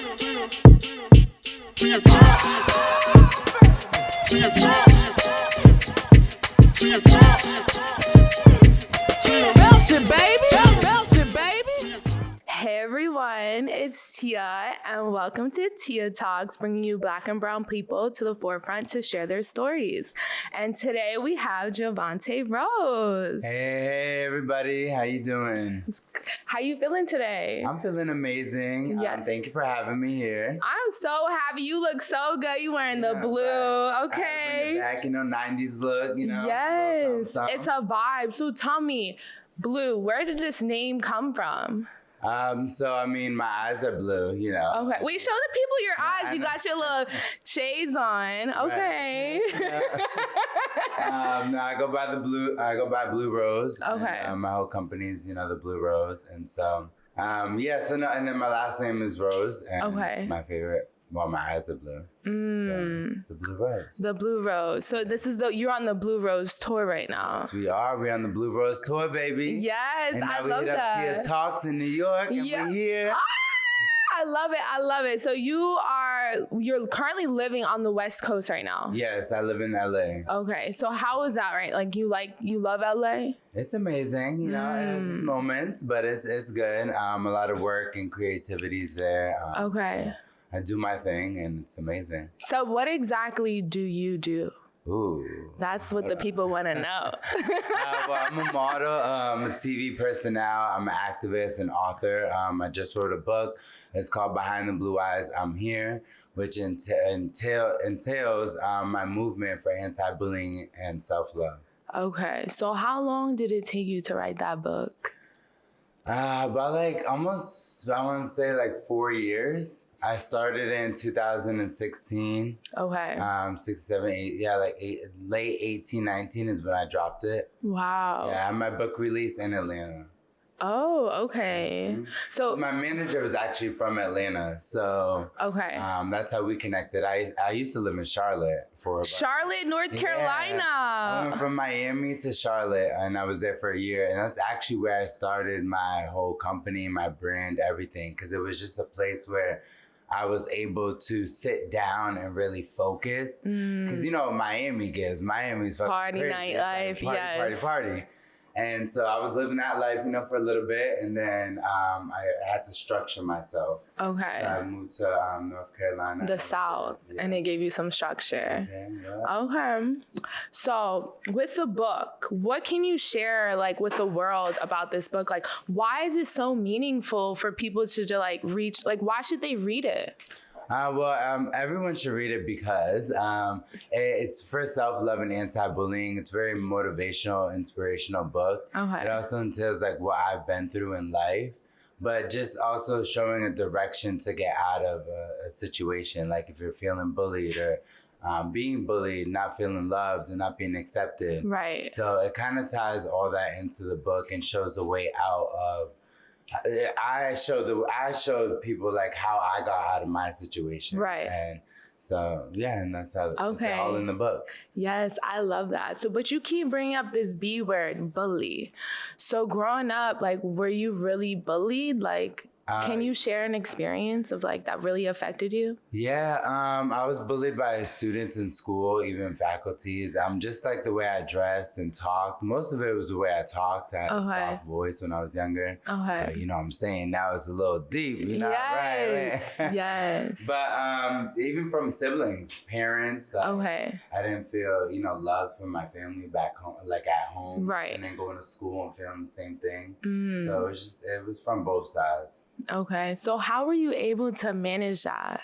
Hey everyone, it's Tia, and welcome to Tia Talks, bringing you Black and Brown people to the forefront to share their stories. And today we have Javonte Rose. Hey everybody, how you doing? How you feeling today? I'm feeling amazing. Yeah. Thank you for having me here. I'm so happy. You look so good. You wearing the blue. Okay. Back, 90s look, Yes, something. it's a vibe. So tell me, blue, where did this name come from? My eyes are blue, Okay. Wait, show the people your eyes. You got your little shades on. Okay. No, I go by Blue Rose. Okay. And, my whole company's, the Blue Rose. And so, and then my last name is Rose. And my favorite, my eyes are blue. So it's the Blue Rose. The Blue Rose. So you're on the Blue Rose tour right now. Yes, we are. We're on the Blue Rose tour, baby. Yes, and I love that. We hit up Tia Talks in New York, and we're here. I love it. So you're currently living on the West Coast right now. Yes, I live in LA. Okay, so how is that, right? You love LA? It's amazing, it has its moments, but it's good. A lot of work and creativity's there. Okay. So I do my thing, and it's amazing. So what exactly do you do? Ooh. That's what the people want to know. I'm a model, a TV person now. I'm an activist and author. I just wrote a book. It's called Behind the Blue Eyes, I'm Here, which entails my movement for anti-bullying and self-love. Okay. So how long did it take you to write that book? About almost, I want to say 4 years. I started in 2016. Okay. 6, 7, 8, late 18, 19 is when I dropped it. Wow. Yeah, my book release in Atlanta. Oh, okay. Mm-hmm. So my manager was actually from Atlanta, so that's how we connected. I used to live in Charlotte Charlotte, North Carolina. I went from Miami to Charlotte, and I was there for a year, and that's actually where I started my whole company, my brand, everything, because it was just a place where I was able to sit down and really focus. Because Miami's party crazy. nightlife, yes. Party. And so I was living that life, for a little bit, and then I had to structure myself. Okay. So I moved to North Carolina. The South, and it gave you some structure. Yeah. Okay. So with the book, what can you share with the world about this book? Why is it so meaningful for people to reach? Why should they read it? Everyone should read it because it's for self-love and anti-bullying. It's a very motivational, inspirational book. Okay. It also entails what I've been through in life, but just also showing a direction to get out of a situation. If you're feeling bullied or being bullied, not feeling loved and not being accepted. Right. So it kind of ties all that into the book and shows the way out of. I showed people how I got out of my situation. Right. And so, and that's how it's all in the book. Yes, I love that. So, but you keep bringing up this B word, bully. So growing up, were you really bullied? Can you share an experience of that really affected you? Yeah, I was bullied by students in school, even faculties. Just the way I dressed and talked. Most of it was the way I talked. I had a soft voice when I was younger. Okay. But, what I'm saying now it's a little deep, yes. Right? Yes. But even from siblings, parents. Okay. I didn't feel, love from my family back home, at home. Right. And then going to school and feeling the same thing. Mm. So it was from both sides. Okay. So how were you able to manage that?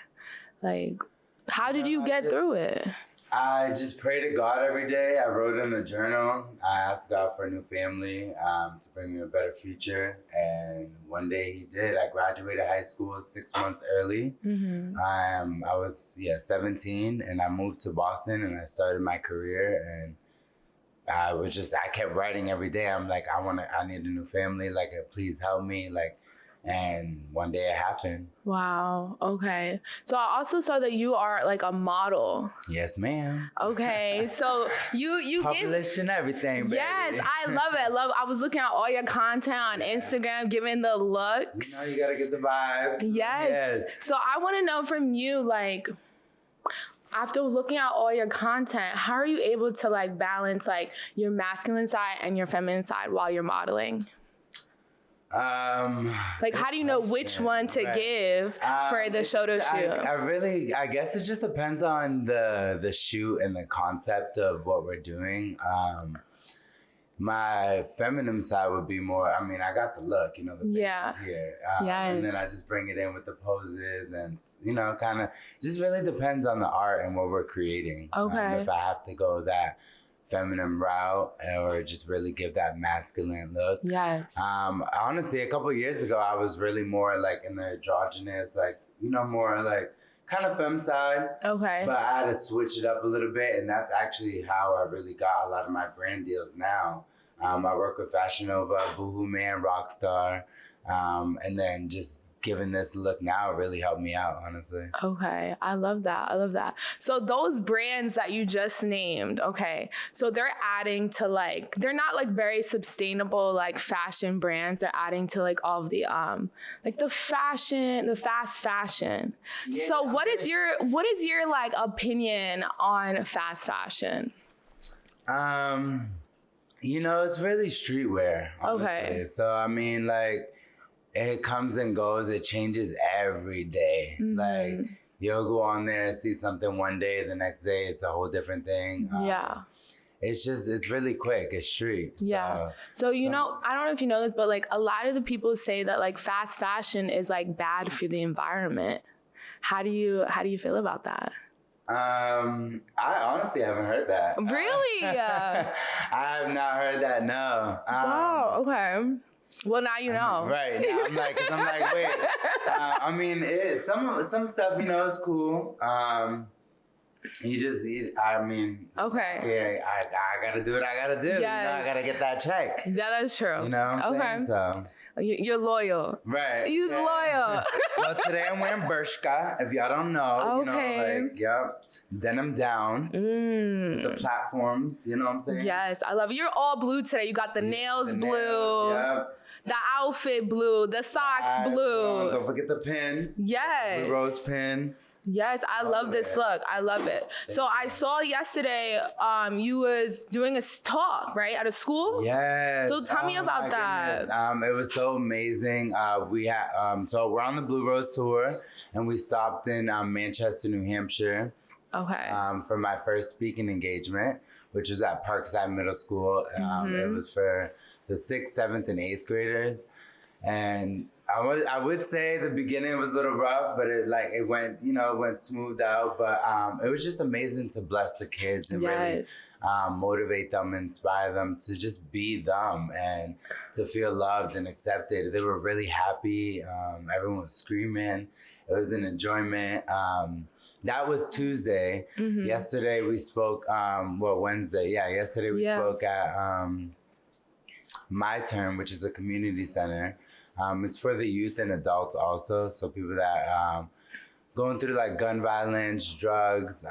How did you get through it? I just pray to God every day. I wrote in a journal. I asked God for a new family to bring me a better future. And one day he did. I graduated high school 6 months early. Mm-hmm. I was 17 and I moved to Boston and I started my career. And I kept writing every day. I'm I need a new family. Please help me. And one day it happened. Wow. Okay. So I also saw that you are like a model. Yes, ma'am. Okay. So you published and everything, baby. Yes, I love it. I was looking at all your content on Instagram, giving the looks. You know, you gotta get the vibes. Yes. So I want to know from you, like, after looking at all your content, how are you able to like balance like your masculine side and your feminine side while you're modeling? Like, how do you know which one to give for the photo shoot? I guess it just depends on the shoot and the concept of what we're doing. My feminine side would be more, I mean, I got the look, you know, the face is here. And then I just bring it in with the poses and, you know, kind of just really depends on the art and what we're creating. Okay. If I have to go that feminine route or just really give that masculine look. Yes. Honestly, a couple of years ago, I was really more like in the androgynous, like, you know, more like kind of femme side. Okay. But I had to switch it up a little bit, and that's actually how I really got a lot of my brand deals now. I work with Fashion Nova, Boohoo Man, Rockstar, and then just giving this look now really helped me out, honestly. Okay, I love that. So those brands that you just named, okay, so they're adding to like, they're not like very sustainable like fashion brands. They're adding to like all of the like the fashion, the fast fashion. Yeah, so what is your like opinion on fast fashion? You know, it's really streetwear, honestly. Okay. So I mean, like, it comes and goes. It changes every day. Mm-hmm. Like, you'll go on there, see something one day, the next day it's a whole different thing. It's really quick. It's street. Yeah. So you know, I don't know if you know this, but like a lot of the people say that like fast fashion is like bad for the environment. How do you feel about that? I honestly haven't heard that. Really? I have not heard that, no. Wow, okay. Well, now you know. Right. Now I'm like, wait. I mean, some stuff, you know, is cool. Okay. Yeah, I gotta do what I gotta do. Yes. You know, I gotta get that check. Yeah, that's true. You know what I'm saying? So. You're loyal. Right. You're loyal. Well, today I'm wearing Bershka. If y'all don't know, okay. You know, like, yep. Denim down. The platforms, you know what I'm saying? Yes, I love it. You're all blue today. You got the nails blue. Yep. The outfit blue. The socks blue. Don't forget the pin. Yes. The rose pin. Yes, I love this look. I love it. So I saw yesterday you was doing a talk, right, at a school? Yes. So tell me about that. It was so amazing. We had so we're on the Blue Rose tour, and we stopped in Manchester, New Hampshire. Okay. For my first speaking engagement, which was at Parkside Middle School. It was for the 6th, 7th, and 8th graders, and I would say the beginning was a little rough, but it went smooth out. But it was just amazing to bless the kids and really motivate them, inspire them to just be them and to feel loved and accepted. They were really happy. Everyone was screaming. It was an enjoyment. That was Tuesday. Mm-hmm. Yesterday we spoke. Wednesday. Yeah, yesterday we spoke at My Turn, which is a community center. It's for the youth and adults also. So people that going through like gun violence, drugs,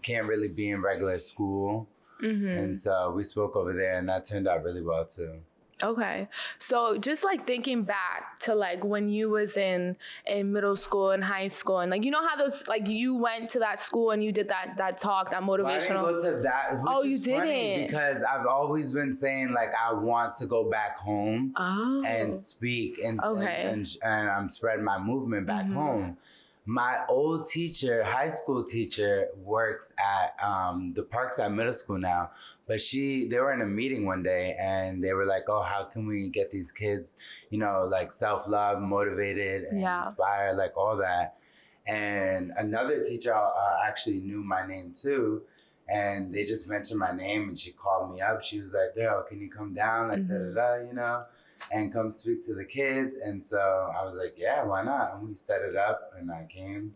can't really be in regular school. Mm-hmm. And so we spoke over there, and that turned out really well too. Okay. So just like thinking back to like when you was in middle school and high school, and like, you know how those, like you went to that school and you did that talk, that motivational. Well, I didn't go to that. Which you didn't? Because I've always been saying like I want to go back home and speak and spread my movement back home. My old teacher, high school teacher, works at the Parkside Middle School now. But they were in a meeting one day, and they were like, oh, how can we get these kids, you know, like self-love, motivated, and inspired, like all that. And another teacher actually knew my name too. And they just mentioned my name, and she called me up. She was like, girl, can you come down, like, you know, and come speak to the kids? And so I was like, yeah, why not? And we set it up, and I came.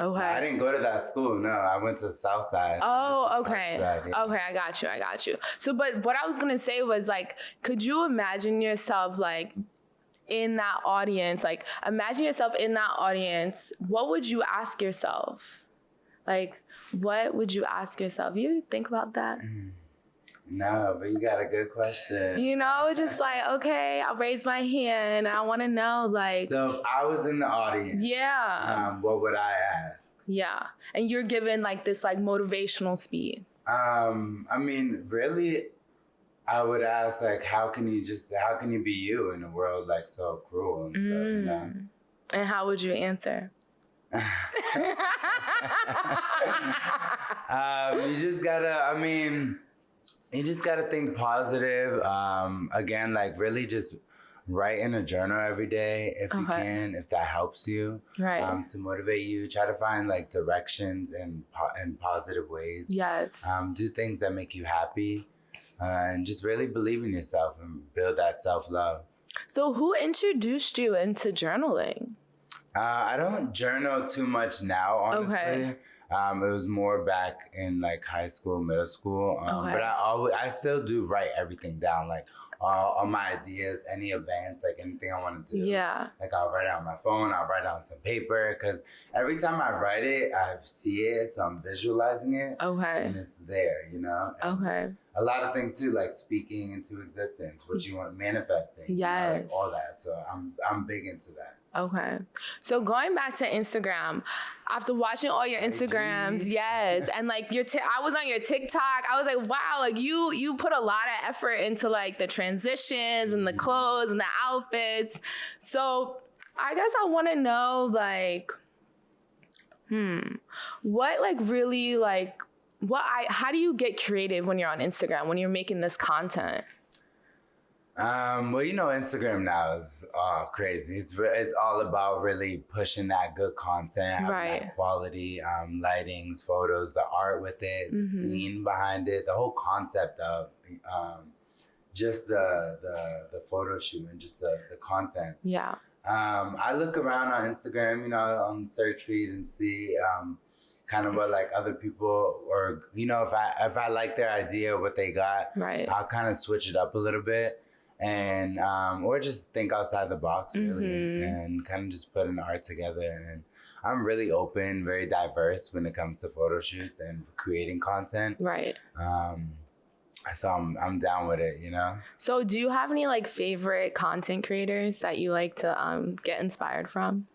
Okay. I didn't go to that school, no. I went to the South Side. Oh, okay. Okay, I got you. So, but what I was going to say was, like, could you imagine yourself, like, in that audience, like imagine yourself in that audience, what would you ask yourself? Like, what would you ask yourself? You think about that? No, but you got a good question. You know, just like, okay, I'll raise my hand. I want to know, like. So if I was in the audience, what would I ask? Yeah. And you're given like this like motivational speech. I mean, really, I would ask like, how can you be you in a world like so cruel and stuff, you know? And how would you answer? You just gotta think positive. Again, like really just write in a journal every day if you can, if that helps you. Right. To motivate you. Try to find like directions in positive ways. Yes. Do things that make you happy. And just really believe in yourself and build that self-love. So who introduced you into journaling? I don't journal too much now, honestly. Okay. It was more back in like high school, middle school. But I still do write everything down, like all my ideas, any events, like anything I want to do. Yeah. Like I'll write it on my phone, I'll write it on some paper, because every time I write it, I see it, so I'm visualizing it. Okay. And it's there, you know? And okay. A lot of things too, like speaking into existence, what you want, manifesting. Yes. You know, like all that. So I'm big into that. Okay. So going back to Instagram, after watching all your Instagrams, yes, and like I was on your TikTok, I was like, wow, like you put a lot of effort into like the transitions and the clothes and the outfits. So I guess I want to know like, what like really like, how do you get creative when you're on Instagram, when you're making this content? Well, you know, Instagram now is crazy. It's all about really pushing that good content, having that quality, lightings, photos, the art with it, the scene behind it, the whole concept of just the photo shoot and just the content. Yeah. I look around on Instagram, you know, on the search feed and see kind of what like other people, or you know, if I like their idea, what they got, I'll kind of switch it up a little bit. And or just think outside the box really, and kind of just put an art together. And I'm really open, very diverse when it comes to photo shoots and creating content. Right. So I'm down with it, you know. So do you have any like favorite content creators that you like to get inspired from?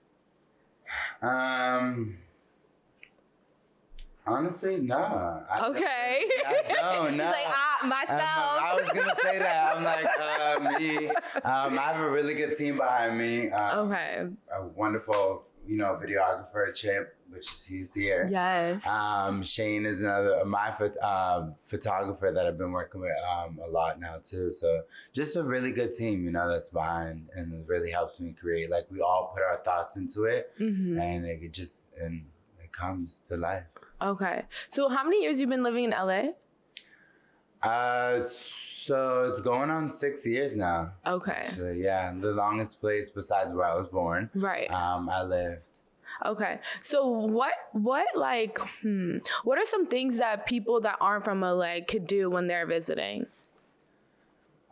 Honestly, no. Okay. I don't know. He's like, myself. I was going to say that. I'm like, me. I have a really good team behind me. A wonderful, you know, videographer, Chip, which he's here. Yes. Shane is my photographer that I've been working with a lot now, too. So just a really good team, you know, that's behind, and it really helps me create. Like, we all put our thoughts into it, and it comes to life. Okay. So how many years you been living in LA? So it's going on 6 years now. Okay. So yeah, the longest place besides where I was born. Right. I lived. Okay. So what are some things that people that aren't from LA could do when they're visiting?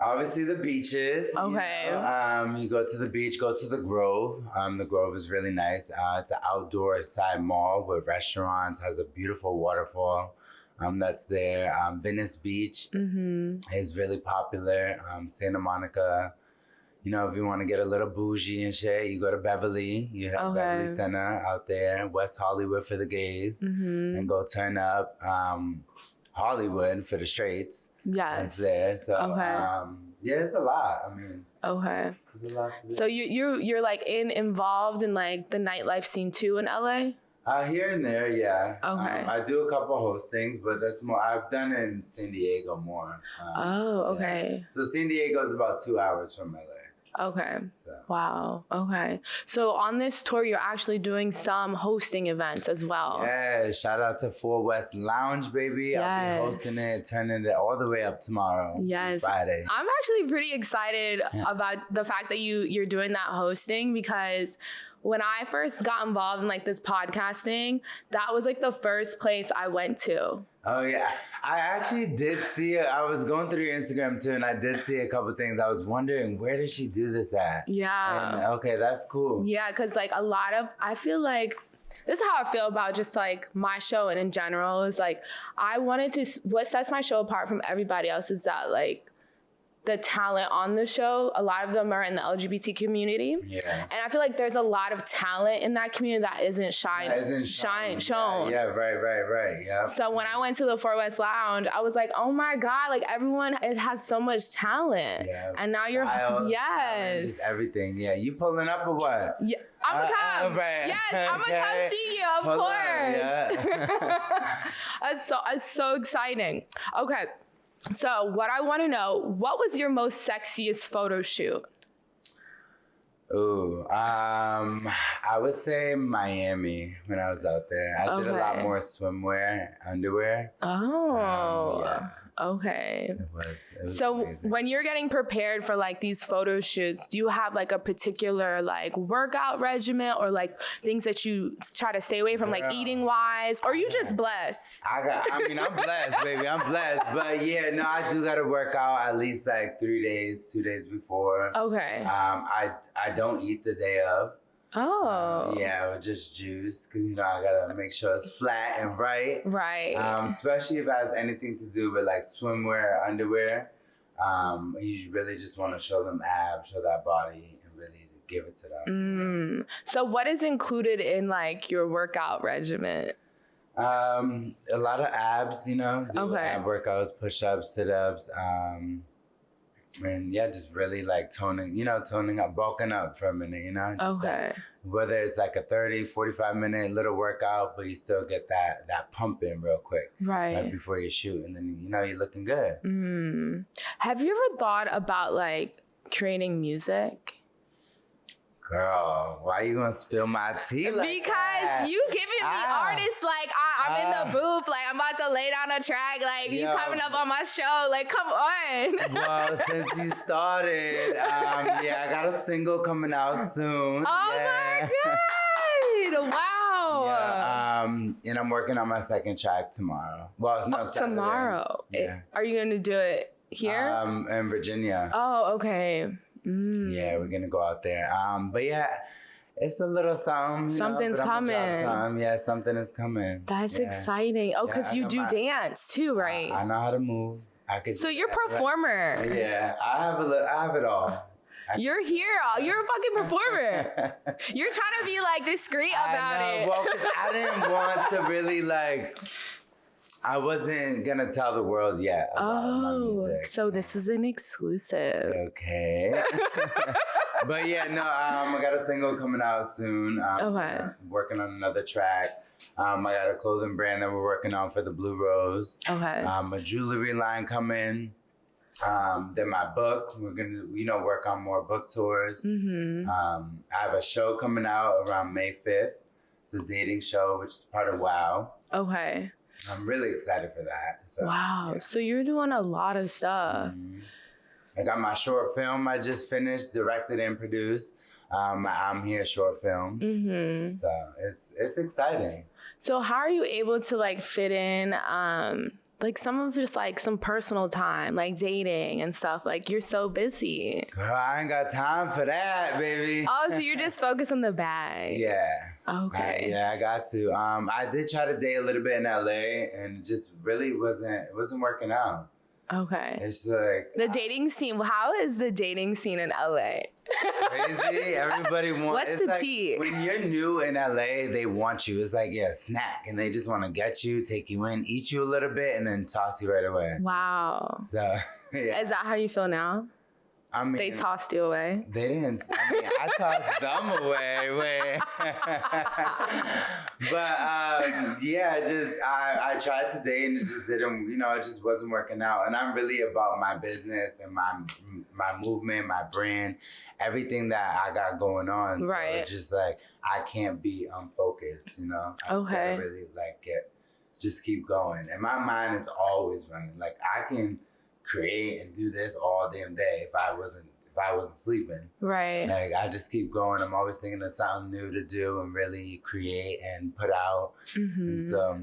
Obviously the beaches. Okay. You know, you go to the beach, go to the Grove. The Grove is really nice. It's an outdoor side mall with restaurants, has a beautiful waterfall that's there. Venice Beach is really popular. Santa Monica. You know, if you want to get a little bougie and shit, you go to Beverly. You have Beverly Center out there. West Hollywood for the gays. And go turn up. Hollywood for the straights. Yes. It's there. So yeah, it's a lot. I mean, there's a lot to do. So you're like involved in like the nightlife scene too in LA? Here and there, yeah. Okay. I do a couple hostings, but that's more. I've done it in San Diego more. Okay. Yeah. So San Diego is about 2 hours from LA. Okay. So. Wow. Okay. So on this tour, you're actually doing some hosting events as well. Yeah. Shout out to 4 West Lounge, baby. Yes. I'll be hosting it, turning it all the way up tomorrow. Yes. Friday. I'm actually pretty excited about the fact that you're doing that hosting, because when I first got involved in like this podcasting, that was like the first place I went to. Oh yeah, I actually did see it. I was going through your Instagram too, and I did see a couple things. I was wondering, where did she do this at? Yeah. And, okay, that's cool. Yeah, because like I feel like, this is how I feel about just like my show and in general, is like what sets my show apart from everybody else is that like the talent on the show, a lot of them are in the LGBT community. Yeah. And I feel like there's a lot of talent in that community that isn't shown. Yeah, right. Yeah. So when I went to the Fort West Lounge, I was like, oh my God, like everyone has so much talent. Yeah. And now you're, talent, just everything. Yeah. You pulling up or what? Yeah. I'm gonna come. Right. Yes, I'm gonna come see you, of course. Yeah. It's so exciting. Okay. So what I want to know, what was your most sexiest photo shoot? Ooh, I would say Miami when I was out there. I did a lot more swimwear, underwear. Oh, yeah. Okay. It was so amazing. When you're getting prepared for like these photo shoots, do you have like a particular like workout regimen or like things that you try to stay away from, like eating wise, or you just blessed? I'm blessed, baby. I'm blessed. But yeah, no, I do got to work out at least like 2 days before. Okay. I don't eat the day of. Oh. Yeah, or just juice, because, you know, I got to make sure it's flat and right. Right. Especially if it has anything to do with, like, swimwear, underwear. You really just want to show them abs, show that body, and really give it to them. So what is included in, like, your workout regimen? A lot of abs, you know. Do ab workouts, push-ups, sit-ups. And yeah, just really like toning up, bulking up for a minute, you know? Just like, whether it's like a 30, 45 minute little workout, but you still get that pump in real quick. Right before you shoot. And then, you know, you're looking good. Have you ever thought about like creating music? Girl, why you gonna spill my tea like because that? You giving me artists like I'm in the booth, like I'm about to lay down a track, like you coming up on my show, like come on. Well, since you started, I got a single coming out soon. Oh my God! Wow. Yeah, and I'm working on my second track tomorrow. Well, no, Saturday. Tomorrow. Yeah. Are you gonna do it here? In Virginia. Oh, okay. Yeah, we're gonna go out there. But yeah, it's a little something. Something's coming. Yeah, something is coming. That's exciting. Oh, because you do dance too, right? I know how to move. So you're a performer. Right? Yeah, I have it all. You're here. You're a fucking performer. You're trying to be like discreet about it. Well, 'cause I didn't want to really like. I wasn't gonna tell the world yet about my music. So this is an exclusive. Okay. But yeah, no, I got a single coming out soon. Working on another track. I got a clothing brand that we're working on for the Blue Rose. Okay. A jewelry line coming. Then my book, we're gonna, work on more book tours. I have a show coming out around May 5th. It's a dating show, which is part of WOW. Okay. I'm really excited for that. So, wow. So you're doing a lot of stuff. I got my short film I just finished, directed and produced. My I'm Here short film. So it's exciting. So how are you able to like fit in like some personal time, like dating and stuff? Like you're so busy. Girl, I ain't got time for that, baby. Oh, so you're just focused on the bag. Yeah. Okay. I got to. I did try to date a little bit in LA, and it just really wasn't working out. Okay. It's like the dating scene. How is the dating scene in LA? Crazy. Everybody wants. What's the tea? When you're new in LA, they want you. It's like snack, and they just want to get you, take you in, eat you a little bit, and then toss you right away. Wow. So yeah. Is that how you feel now? I mean, they tossed you away. They didn't. I tossed them away. But I tried to date and it just didn't. It just wasn't working out. And I'm really about my business and my movement, my brand, everything that I got going on. Right. So it's just like I can't be unfocused. I just gotta really just keep going. And my mind is always running. Like I can create and do this all damn day if if I wasn't sleeping. Right. Like, I just keep going. I'm always thinking of something new to do and really create and put out. Mm-hmm. And so,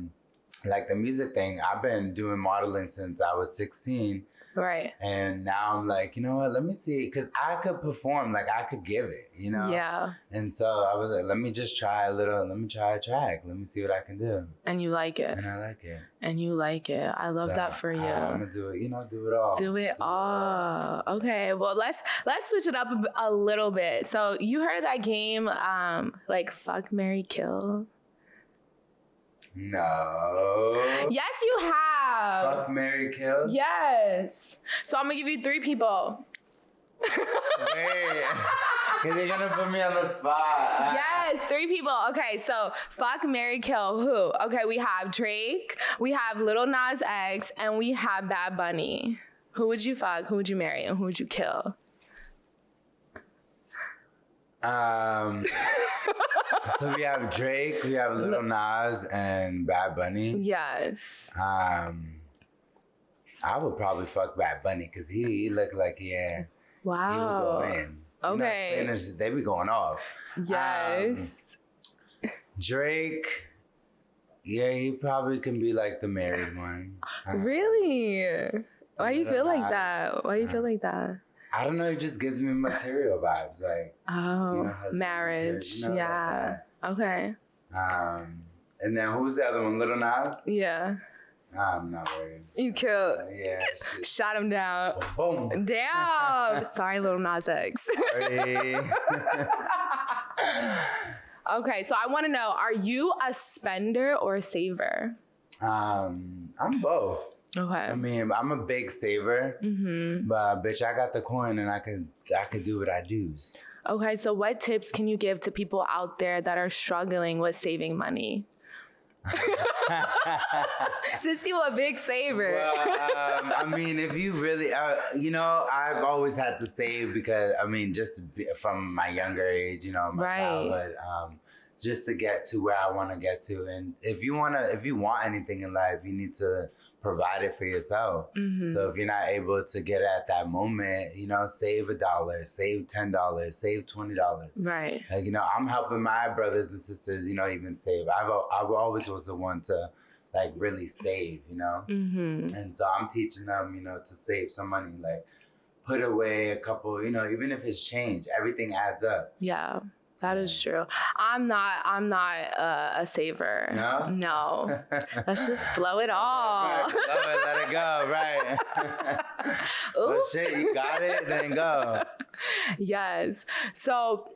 like the music thing, I've been doing modeling since I was 16. Right. And now I'm like, you know what, let me see, because I could perform, like I could give it, you know? Yeah. And so I was like, let me try a track. Let me see what I can do. And you like it. And I like it. And you like it. I love that for you. I'm going to do it, do it all. Do it all. Okay. Well, let's switch it up a little bit. So you heard of that game, like Fuck, Marry, Kill? No. Yes, you have. Fuck, Marry, Kill? Yes. So I'm going to give you 3 people. Wait. Because you're going to put me on the spot. Yes, 3 people. Okay, so fuck, marry, kill who? Okay, we have Drake, we have Lil Nas X, and we have Bad Bunny. Who would you fuck, who would you marry, and who would you kill? So we have Drake, we have Lil Nas, and Bad Bunny. Yes. I would probably fuck Bad Bunny because he looked like he would go in. Okay. Spanish, they be going off. Yes. Drake, yeah, he probably can be like the married one. Really? Why you feel like Nas. that? Why you feel like that? I don't know. He just gives me material vibes, like husband marriage. material, Yeah. like Okay. and then who's the other one? Lil Nas. Yeah. I'm not worried. You killed. Yeah. Shit. Shot him down. Boom. Damn. Sorry, Lil Nas X. Sorry. Okay, so I want to know, are you a spender or a saver? I'm both. Okay. I mean, I'm a big saver, but bitch, I got the coin and I could do what I do. Okay, so what tips can you give to people out there that are struggling with saving money? Since you're a big saver. Well, I mean, if you really, I've always had to save because, from my younger age, my childhood, just to get to where I want to get to. And if you want anything in life, you need to provide it for yourself. So if you're not able to get at that moment, save $1, save $10, save $20. Right. Like, I'm helping my brothers and sisters, even save. I've always was the one to like really save, and so I'm teaching them, to save some money, like put away a couple, even if it's change, everything adds up. Yeah. That is true. I'm not a saver. No. Let's just blow it all. Right, blow it, let it go, right. But shit, you got it, then go. Yes. So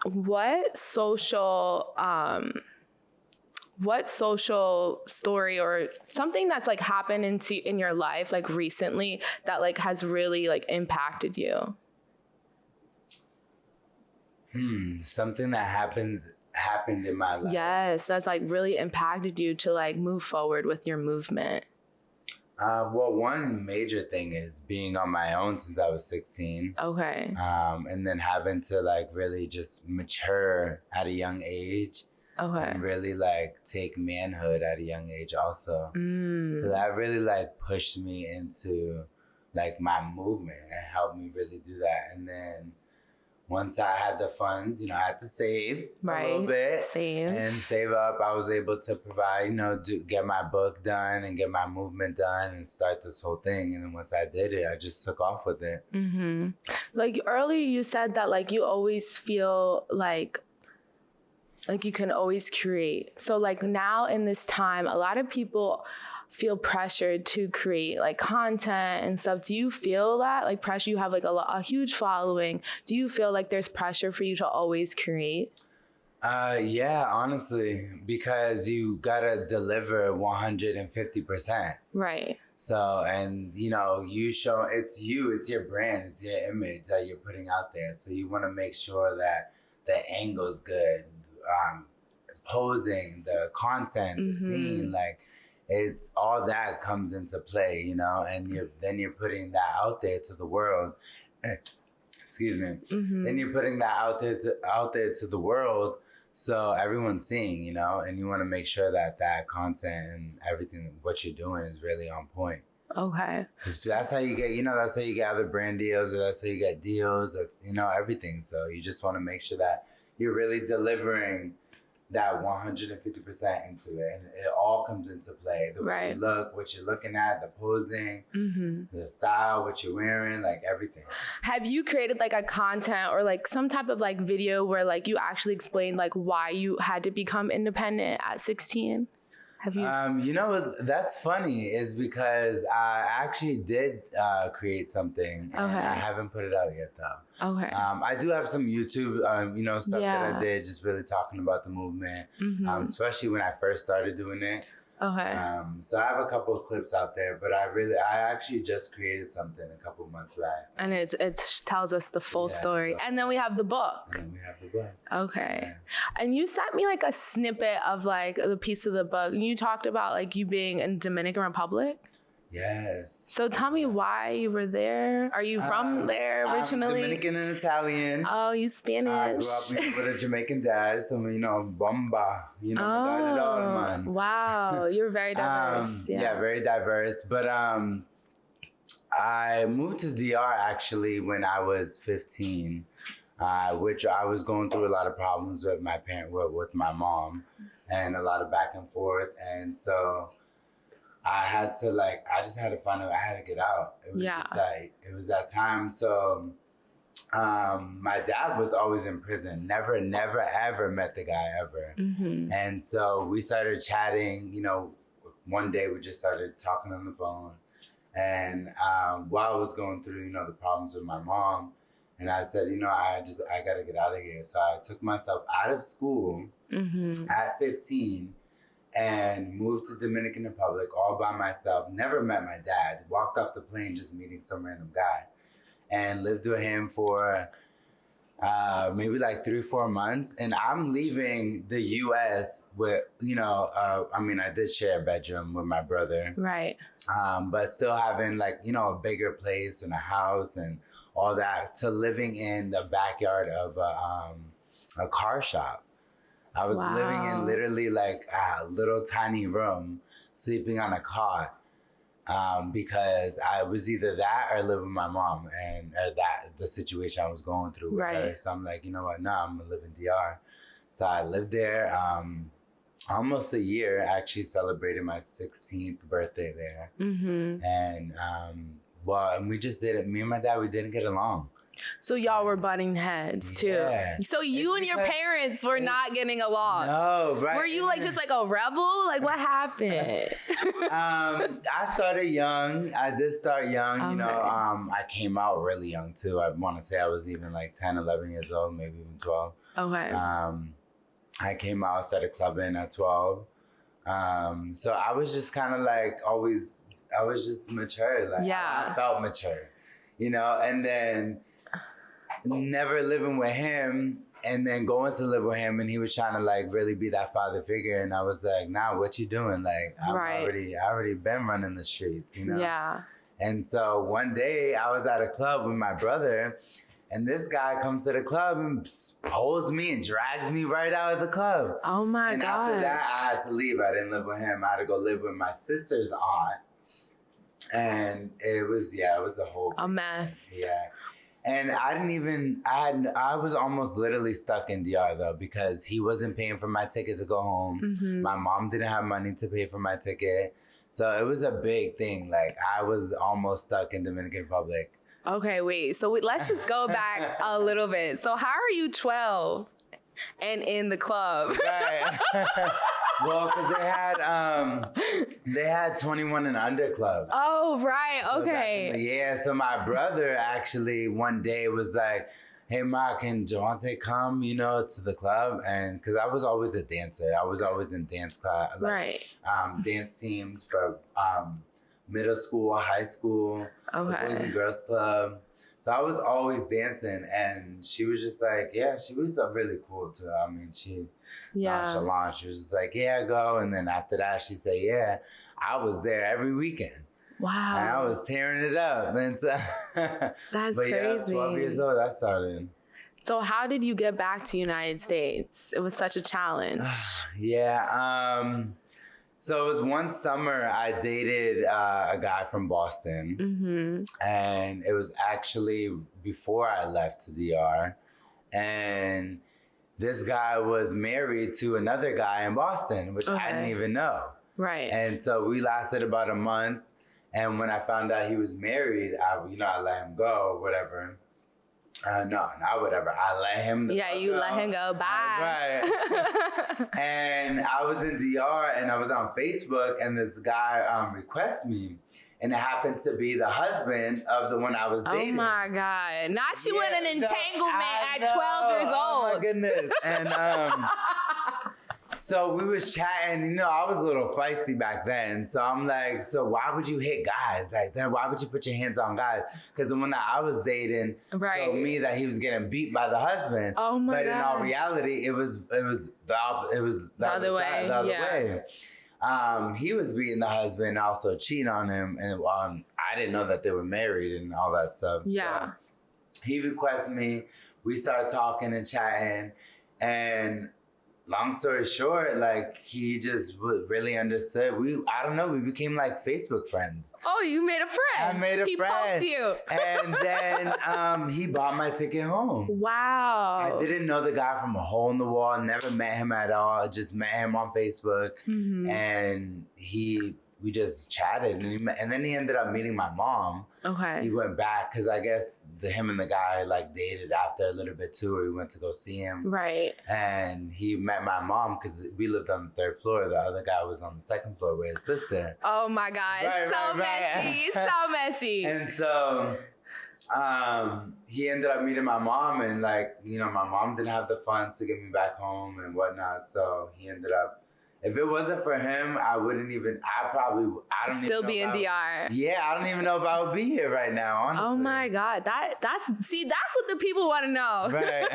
what social story or something that's like happened in your life like recently that like has really like impacted you? Something that happened in my life. Yes, that's like really impacted you to like move forward with your movement. Well, one major thing is being on my own since I was 16. Okay. And then having to like really just mature at a young age. Okay. And really like take manhood at a young age also. So that really like pushed me into like my movement and helped me really do that. And then once I had the funds, I had to save a little bit. And save up. I was able to provide, get my book done and get my movement done and start this whole thing. And then once I did it, I just took off with it. Like earlier you said that like you always feel like you can always create. So like now in this time, a lot of people feel pressured to create like content and stuff. Do you feel that like pressure? You have like a huge following. Do you feel like there's pressure for you to always create? Yeah, honestly, because you gotta deliver 150%. Right. So, and you show it's your brand, it's your image that you're putting out there. So you want to make sure that the angle's good, posing, the content, the scene, like. It's all that comes into play, and you're putting that out there to the world. Excuse me. Then you're putting that out there to the world, so everyone's seeing, and you want to make sure that content and everything what you're doing is really on point. Okay. That's how you get, that's how you get other brand deals, or that's how you get deals, or, everything. So you just want to make sure that you're really delivering that 150% into it. And it all comes into play. The way you look, what you're looking at, the posing, the style, what you're wearing, like everything. Have you created like a content or like some type of like video where like you actually explained like why you had to become independent at 16? Have you? That's funny is because I actually did create something, and I haven't put it out yet though. Okay. I do have some YouTube, stuff that I did, just really talking about the movement, especially when I first started doing it. Okay. So I have a couple of clips out there, but I actually just created something a couple of months back. And it tells us the full story. And then we have the book. And then we have the book. Okay. Yeah. And you sent me like a snippet of like the piece of the book. And you talked about like you being in Dominican Republic. Yes. So tell me why you were there. Are you from there originally? I'm Dominican and Italian. Oh, you Spanish. I grew up with a Jamaican dad, so bomba. Got it all, man. Wow, you're very diverse. Yeah, very diverse. But I moved to DR actually when I was 15, which I was going through a lot of problems with with my mom, and a lot of back and forth, and so I just had to find out, I had to get out. It was just like, it was that time. So my dad was always in prison. Never, ever met the guy ever. Mm-hmm. And so we started chatting, one day we just started talking on the phone. And while I was going through, the problems with my mom, and I said, I got to get out of here. So I took myself out of school at 15 and moved to Dominican Republic all by myself. Never met my dad. Walked off the plane just meeting some random guy. And lived with him for maybe like 3-4 months. And I'm leaving the U.S. with, I did share a bedroom with my brother. Right. But still having like, a bigger place and a house and all that, to living in the backyard of a car shop. I was living in literally like a little tiny room, sleeping on a cot, because I was either that or live with my mom, and the situation I was going through with her. So I'm like, you know what? No, I'm gonna live in DR. So I lived there almost a year. Actually celebrated my 16th birthday there, and we just didn't. Me and my dad, we didn't get along. So y'all were butting heads too. Yeah. So you and your parents were not getting along. No, right. Were you like just like a rebel? Like what happened? I started young. I did start young. Okay. I came out really young too. I want to say I was even like 10, 11 years old, maybe even 12. Okay. I came out, started clubbing at 12. So I was just kind of like always. I was just mature. Like I felt mature, and then never living with him, and then going to live with him, and he was trying to like really be that father figure, and I was like, nah, what you doing? Like I already been running the streets, Yeah. And so one day I was at a club with my brother, and this guy comes to the club and pulls me and drags me right out of the club. Oh my god! And after that, I had to leave. I didn't live with him. I had to go live with my sister's aunt, and it was a whole mess. Yeah. And I was almost literally stuck in DR though, because he wasn't paying for my ticket to go home. Mm-hmm. My mom didn't have money to pay for my ticket. So it was a big thing. Like I was almost stuck in Dominican Republic. Okay, wait. So let's just go back a little bit. So how are you 12 and in the club? Right. Well, because they had 21 and under clubs. Oh, right. Okay. Yeah. So my brother actually one day was like, "Hey, Ma, can Javonte come, to the club?" And because I was always a dancer, I was always in dance class, dance teams for middle school, high school, the Boys and Girls Club. So I was always dancing, and she was just like, she was really cool too. I mean, she nonchalant. She was just like, go. And then after that, she said, I was there every weekend. Wow. And I was tearing it up. And so, that's crazy. 12 years old, I started. So how did you get back to United States? It was such a challenge. So it was one summer I dated a guy from Boston, and it was actually before I left to DR, and this guy was married to another guy in Boston, which I didn't even know. Right. And so we lasted about a month, and when I found out he was married, I let him go or whatever. No, not whatever. I let him. Yeah, you let him go. Bye. Right. And I was in DR and I was on Facebook, and this guy requested me, and it happened to be the husband of the one I was dating. Oh my God! Not she with an entanglement at 12 years old. Oh my goodness! And so we was chatting, I was a little feisty back then. So I'm like, so why would you hit guys like that? Why would you put your hands on guys? Because the one that I was dating told me that he was getting beat by the husband. Oh my God. But in all reality, it was the other way. He was beating the husband, also cheating on him, and I didn't know that they were married and all that stuff. Yeah. So he requested me. We started talking and chatting, and long story short, like, he just really understood. I don't know, we became like Facebook friends. Oh, you made a friend. I made a friend. He poked you. And then he bought my ticket home. Wow. I didn't know the guy from a hole in the wall, never met him at all, just met him on Facebook. And we just chatted, and then he ended up meeting my mom. Okay. He went back because I guess him and the guy like dated after a little bit too, or we went to go see him. Right. And he met my mom because we lived on the 3rd floor. The other guy was on the 2nd floor with his sister. Oh my God. Messy. So messy. And so he ended up meeting my mom, and like, my mom didn't have the funds to get me back home and whatnot. So he ended up, if it wasn't for him, I don't still be in DR. Yeah, I don't even know if I would be here right now, honestly. Oh my God. That's what the people want to know. Right.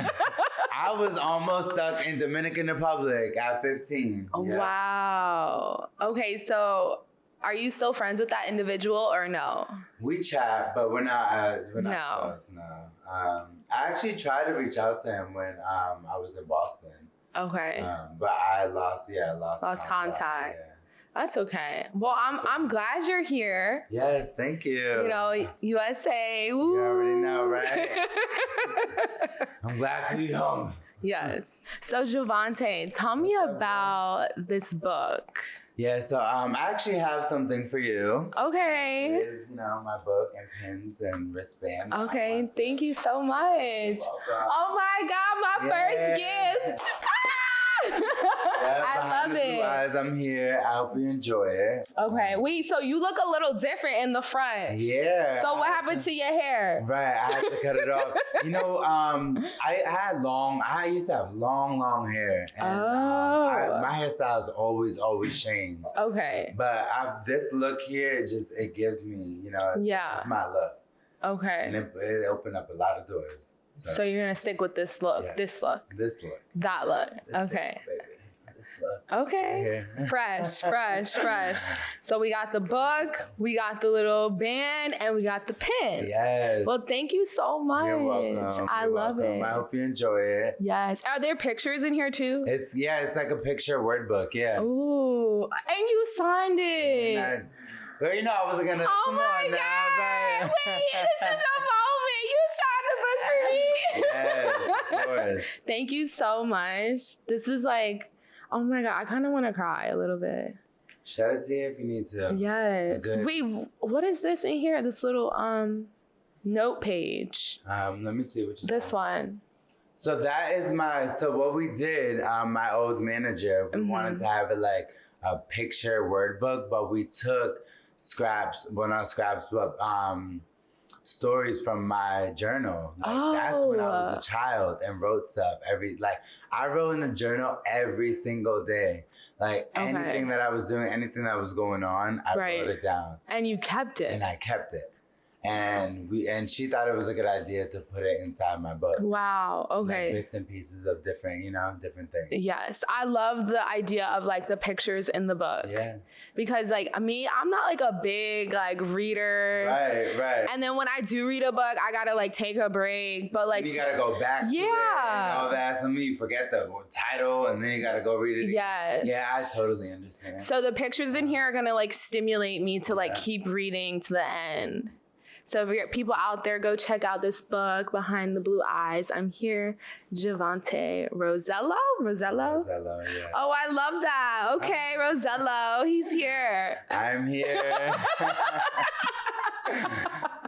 I was almost stuck in Dominican Republic at 15. Yeah. Wow. Okay, so are you still friends with that individual or no? We chat, but we're not close, no. I actually tried to reach out to him when I was in Boston. Okay. But I lost contact. Yeah. That's okay. Well, I'm glad you're here. Yes, thank you. USA. Woo. You already know, right? I'm glad to be home. Yes. So Javonte, tell me about this book. Yeah, so I actually have something for you. Okay. It is, my book and pins and wristband. Okay, thank you so much. Oh my God, my first gift. I love it. Guys, I'm here. I hope you enjoy it. Okay, wait, so you look a little different in the front. Yeah. So what happened to your hair? Right, I had to cut it off. I used to have long hair. And my hairstyle has always changed. Okay. But this look here, it gives me, it's my look. Okay. And it opened up a lot of doors. So you're going to stick with this look, yes. this look. That look. Okay. This look. Okay. Fresh. So we got the book, we got the little band, and we got the pin. Yes. Well, thank you so much. You're welcome. I love it. I hope you enjoy it. Yes. Are there pictures in here too? It's like a picture word book, yeah. Ooh. And you signed it. Girl, I wasn't going to. Oh my God. Right. Wait, this is a moment. You signed the book for me. Yes, of course. Thank you so much. This is like, oh my God, I kind of want to cry a little bit. Shed a tear if you need to. Yes. Wait, what is this in here? This little note page. Let me see what you This one. So that is what we did, my old manager, we wanted to have it like a picture word book, but we took stories from my journal. That's when I was a child and wrote stuff I wrote in a journal every single day. Anything that I was doing, anything that was going on, I wrote it down. And you kept it. And I kept it. And she thought it was a good idea to put it inside my book. Wow. Okay. Like bits and pieces of different things. Yes. I love the idea of like the pictures in the book. Yeah. Because like me, I'm not like a big like reader. Right. And then when I do read a book, I gotta like take a break. But like you gotta go back to it and all that. Some of you forget the title and then you gotta go read it again. Yes. Yeah, I totally understand. So the pictures in here are gonna like stimulate me to like keep reading to the end. So if you're people out there, go check out this book, Behind the Blue Eyes. I'm here, Javonte Rosello? Rosello, yeah. Oh, I love that. Okay, Rosello, he's here. I'm here.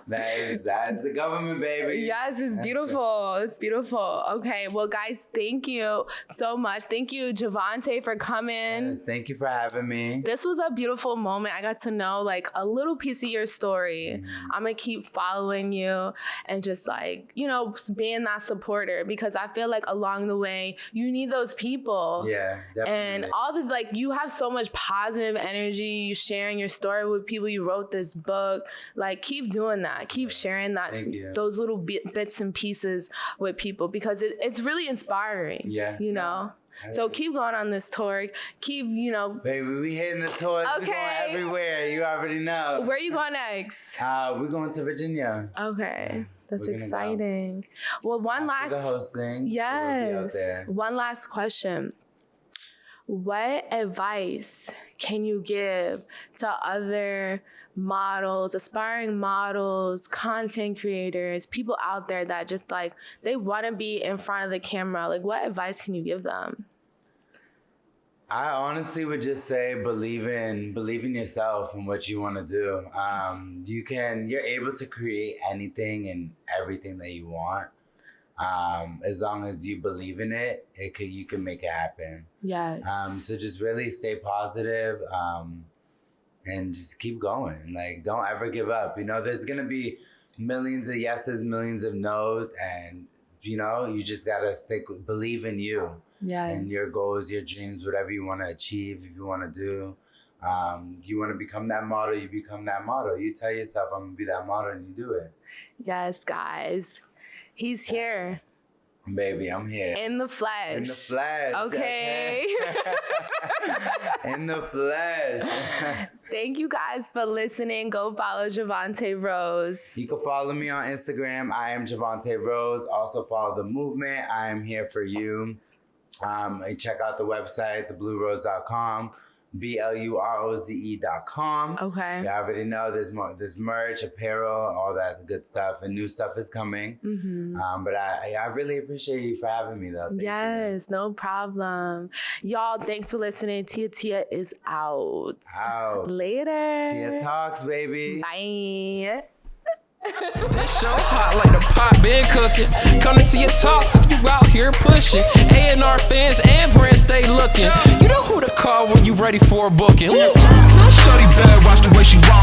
That's the government, baby. Yes, it's beautiful. It's beautiful. Okay, well, guys, thank you so much. Thank you, Javonte, for coming. Yes, thank you for having me. This was a beautiful moment. I got to know like a little piece of your story. I'm gonna keep following you and just like, you know, being that supporter, because I feel like along the way you need those people. Yeah, definitely. And all the like, you have so much positive energy. You sharing your story with people. You wrote this book. Like, keep doing that. Keep sharing that, those little bits and pieces with people, because it's really inspiring. Yeah, you know. So keep going on this tour. Keep, you know. Baby, we hitting the tours. Okay. We going everywhere. You already know. Where are you going next? We're going to Virginia. Okay. That's exciting. Well, one last. The hosting. Yes. So we'll be out there. One last question. What advice can you give to other models, aspiring models, content creators, people out there that just like, they want to be in front of the camera? Like, what advice can you give them? I honestly would just say believe in yourself and what you want to do. You're able to create anything and everything that you want. As long as you believe in it, you can make it happen. Yes. So just really stay positive, and just keep going. Like, don't ever give up. You know, there's gonna be millions of yeses, millions of nos, and you know, you just gotta believe in you. Yes. And your goals, your dreams, whatever you want to achieve, if you want to do. You want to become that model, you become that model. You tell yourself, I'm gonna be that model, and you do it. Yes, guys. He's here. Baby, I'm here. In the flesh. In the flesh. Okay. In the flesh. Thank you guys for listening. Go follow Javonte Rose. You can follow me on Instagram. I am Javonte Rose. Also follow the movement. I am here for you. Check out the website, thebluerose.com. BLUROZE.com. Okay. You already know there's merch, apparel, all that good stuff, and new stuff is coming. Mm-hmm. But I really appreciate you for having me, though. Yes, no problem. Y'all, thanks for listening. Tia is out. Later. Tia Talks, baby. Bye. This show hot like the pot been cooking. Coming to your talks if you out here pushing. A&R fans and brands stay looking. You know who to call when you ready for a booking. Shorty bad, watch the way she walk.